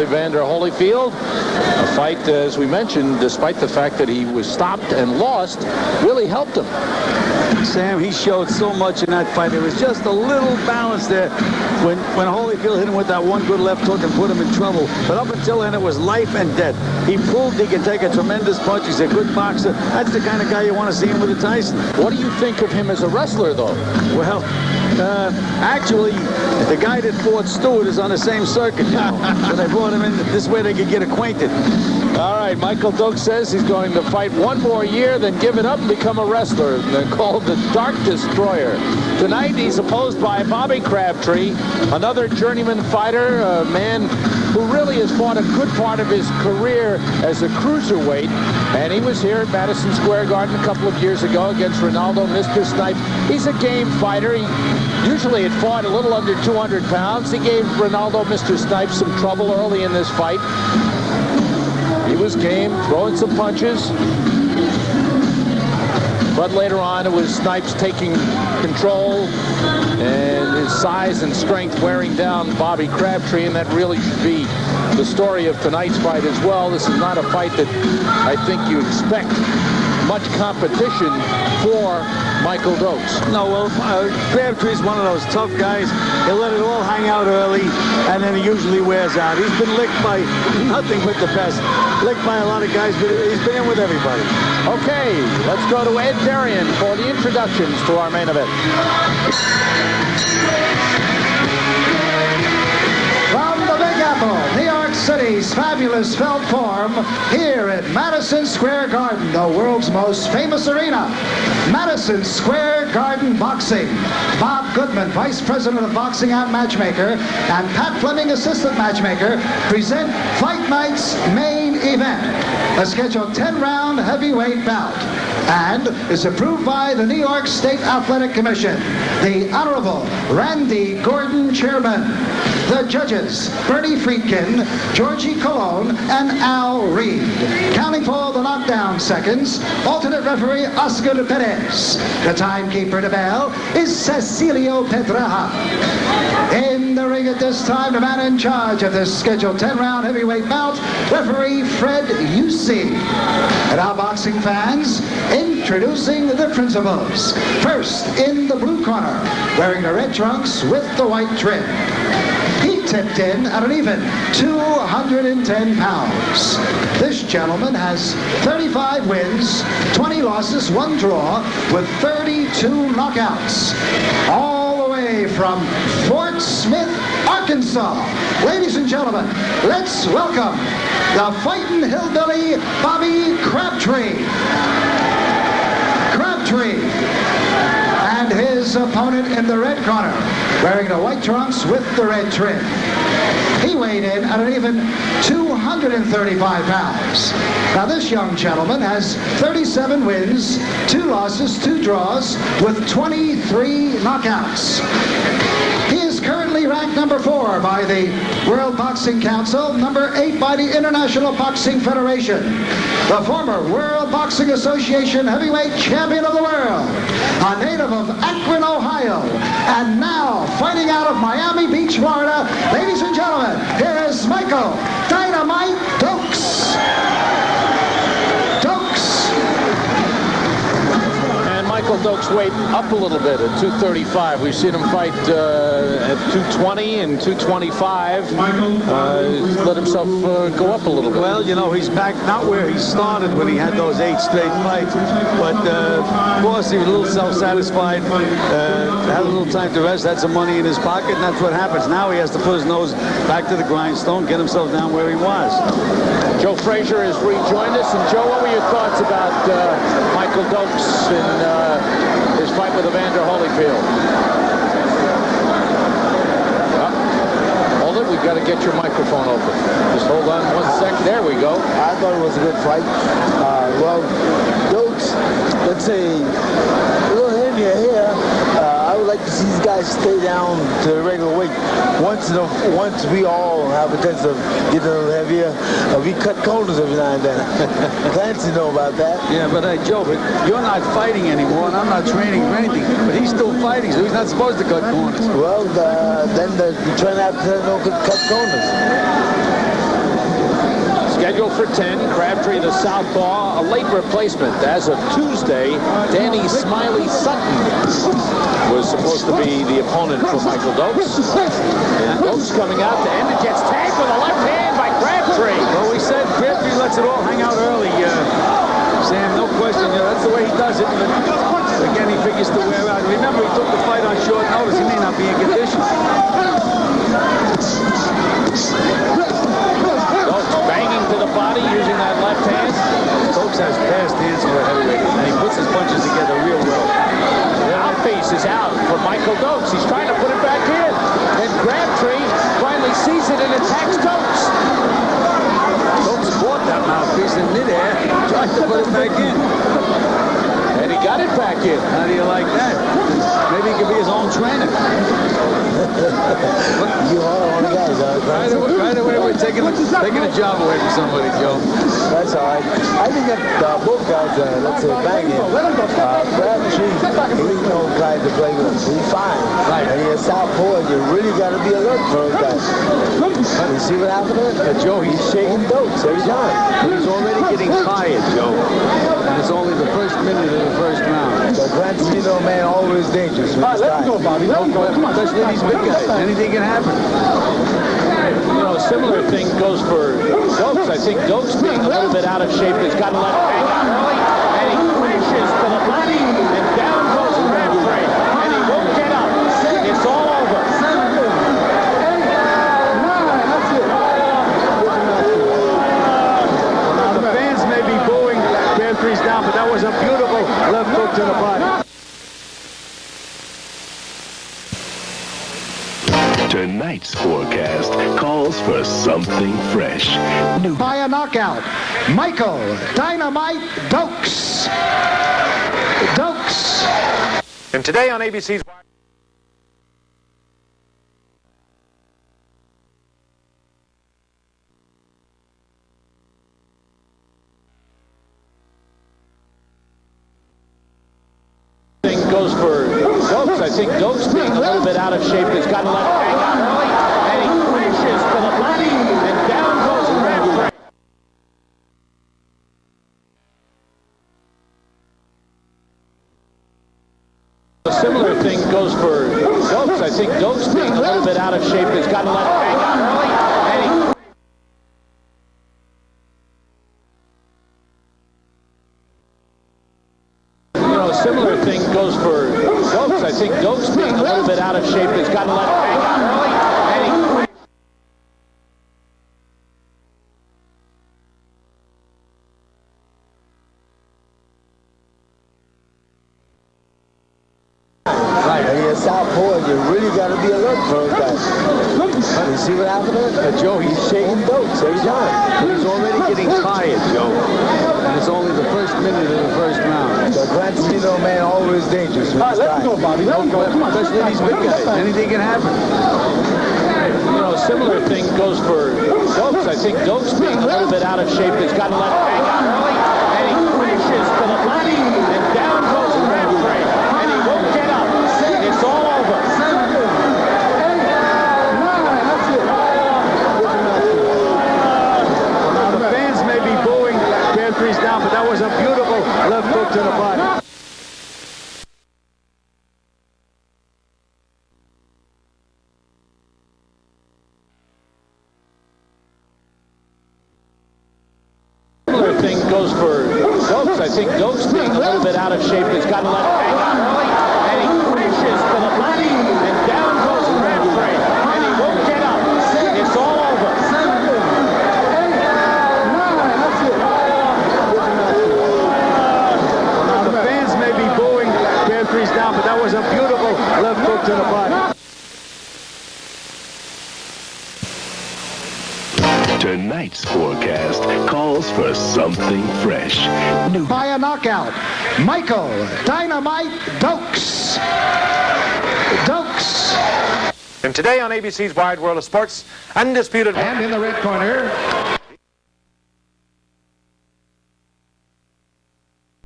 Evander Holyfield. A fight, as we mentioned, despite the fact that he was stopped and lost, really helped him. Sam, he showed so much in that fight. There was just a little balance there when Holyfield hit him with that one good left hook and put him in trouble. But up until then, it was life and death. He proved he can take a tremendous punch. He's a good boxer. That's the kind of guy you want to see him with a Tyson. What do you think of him as a wrestler, though? Well, actually, the guy that fought Stewart is on the same circuit. So they brought him in this way they could get acquainted. All right, Michael Dokes says he's going to fight one more year, then give it up and become a wrestler. They're called the Dark Destroyer. Tonight, he's opposed by Bobby Crabtree, another journeyman fighter, a man who really has fought a good part of his career as a cruiserweight. And he was here at Madison Square Garden a couple of years ago against Ronaldo Mr. Snipes. He's a game fighter. He usually had fought a little under 200 pounds. He gave Ronaldo Mr. Snipes some trouble early in this fight. He was game, throwing some punches. But later on, it was Snipes taking control and his size and strength wearing down Bobby Crabtree, and that really should be the story of tonight's fight as well. This is not a fight that I think you expect much competition for Michael Dokes. No, well, Crabtree's one of those tough guys. He'll let it all hang out early, and then he usually wears out. He's been licked by nothing but the best. Licked by a lot of guys, but he's been in with everybody. Okay, let's go to Ed Darian for the introductions to our main event. From the Big Apple, New York City's fabulous felt form, here at Madison Square Garden, the world's most famous arena. Madison Square Garden Boxing. Bob Goodman, Vice President of Boxing and Matchmaker, and Pat Fleming, Assistant Matchmaker, present Fight Night's main event, a scheduled 10-round heavyweight bout, and is approved by the New York State Athletic Commission. The Honorable Randy Gordon, Chairman. The judges, Bernie Friedkin, Georgie Colon, and Al Reed. Counting for the knockdown seconds, alternate referee Oscar Perez. The timekeeper to bell is Cecilio Pedraja. In the ring at this time, the man in charge of this scheduled 10-round heavyweight bout, referee Fred Yusi. And our boxing fans, introducing the principals. First, in the blue corner, wearing the red trunks with the white trim. He tipped in at an even 210 pounds. This gentleman has 35 wins, 20 losses, 1 draw, with 32 knockouts. All the way from Fort Smith, Arkansas. Ladies and gentlemen, let's welcome the fighting hillbilly, Bobby Crabtree. And his opponent in the red corner, wearing the white trunks with the red trim. He weighed in at an even 235 pounds. Now this young gentleman has 37 wins, 2 losses, 2 draws, with 23 knockouts. He is currently ranked number 4 by the World Boxing Council, number 8 by the International Boxing Federation. The former World Boxing Association heavyweight champion of the world, a native of Akron, Ohio, and now fighting out of Miami Beach, Florida. Ladies and gentlemen, here is Michael Dynamite Dokes. Michael Dokes weighed up a little bit at 235. We've seen him fight at 220 and 225. Let himself go up a little bit. Well, you know, he's back not where he started when he had those 8 straight fights, but of course he was a little self-satisfied, had a little time to rest, had some money in his pocket, and that's what happens. Now he has to put his nose back to the grindstone, get himself down where he was. Joe Frazier has rejoined us. And Joe, what were your thoughts about Michael Dokes in his fight with Evander Holyfield? Hold it, we've got to get your microphone open. Just hold on 1 second. There we go. I thought it was a good fight. Well, Dokes, let's say, a little heavier here. I would like to see these guys stay down to the regular weight. Once we all have a chance of getting a little heavier, we cut corners every now and then. Clancy know about that. Yeah, but Joe, but you're not fighting anymore, and I'm not training or anything. But he's still fighting, so he's not supposed to cut corners. Well, then the trainer after that don't cut corners. Scheduled for 10, Crabtree, the southpaw, a late replacement. As of Tuesday, Danny Smiley Sutton was supposed to be the opponent for Michael Dokes. And Dokes coming out to end it, gets tagged with a left hand by Crabtree. Well, we said Crabtree lets it all hang out early, Sam, no question. That's the way he does it. But again, he figures to wear out. Remember, he took the fight on short notice. He may not be in condition. Dokes banging to the body using that left hand. Dokes has fast hands for a heavyweight, and he puts his punches together real well. Mouthpiece is out for Michael Dokes. He's trying to put it back in. And Crabtree finally sees it and attacks Dokes. Dokes caught that mouthpiece in midair, tried to put it back in. And he got it back in. How do you like that? Maybe he could be his own trainer. You are one of the guys, Right away, we're taking a job away from somebody, Joe. That's all right. I think that both guys, let's say, banging. Crabtree, he's no guy to play with. He's fine. Right. And he's southpaw. You really got to be alert for those guys. You see what happened to him? Joe, He's shaking Dokes every time. He's already getting tired, Joe. And it's only the first minute of the first round. But Crabtree, man, always dangerous with his guys. Bobby. Let him go. Come on, especially these big guys. Anything can happen. You know, a similar thing goes for Dokes. I think Dokes being a little bit out of shape has got to let it hang out early. And he crashes to the body. And down goes Crabtree. And he won't get up. It's all over. Now, the fans may be booing Crabtree's down, but that was a beautiful left hook to the body. Tonight's forecast calls for something fresh. New By a knockout, Michael Dynamite Dokes. Dokes. And today on ABC's Thing goes for Dokes. I think Dokes being a little bit out of shape has got to let it hang out early. And he crashes to the body. And down goes Crabtree. A similar thing goes for Dokes. I think Dokes being a little bit out of shape has got to let it hang out early. And he a similar thing goes for Dokes. I think Dokes being a little bit out of shape has got to let it hang out early. And he Right. And he's southpaw. You really got to be alert for those guys. You see what happened to him? Joe, He's shaking Dokes every time. He's already getting tired, Joe. And it's only the first minute of the first round. But Crabtree, man, always dangerous with his guys. Bobby. Let him go. Come on, Especially these big guys. Anything can happen. you know, a similar thing goes for Dokes. I think Dokes being a little bit out of shape has got to let it hang out early. And he crashes to the body. And down goes Crabtree. And he won't get up. It's all over. Now, the fans may be booing Crabtree's down, but that was a beautiful left hook to the body. Similar thing goes for Dokes. I think Dokes being a little bit out of shape has got to let it hang out early. And he crashes to the body. And down goes Crabtree. And he won't get up. It's all over. Now, the fans may be booing Crabtree's down, but that was a beautiful left hook to the body. Tonight's forecast calls for something fresh. New By a knockout, Michael Dynamite Dokes. Dokes. And today on ABC's Wide World of Sports, undisputed. And in the red corner,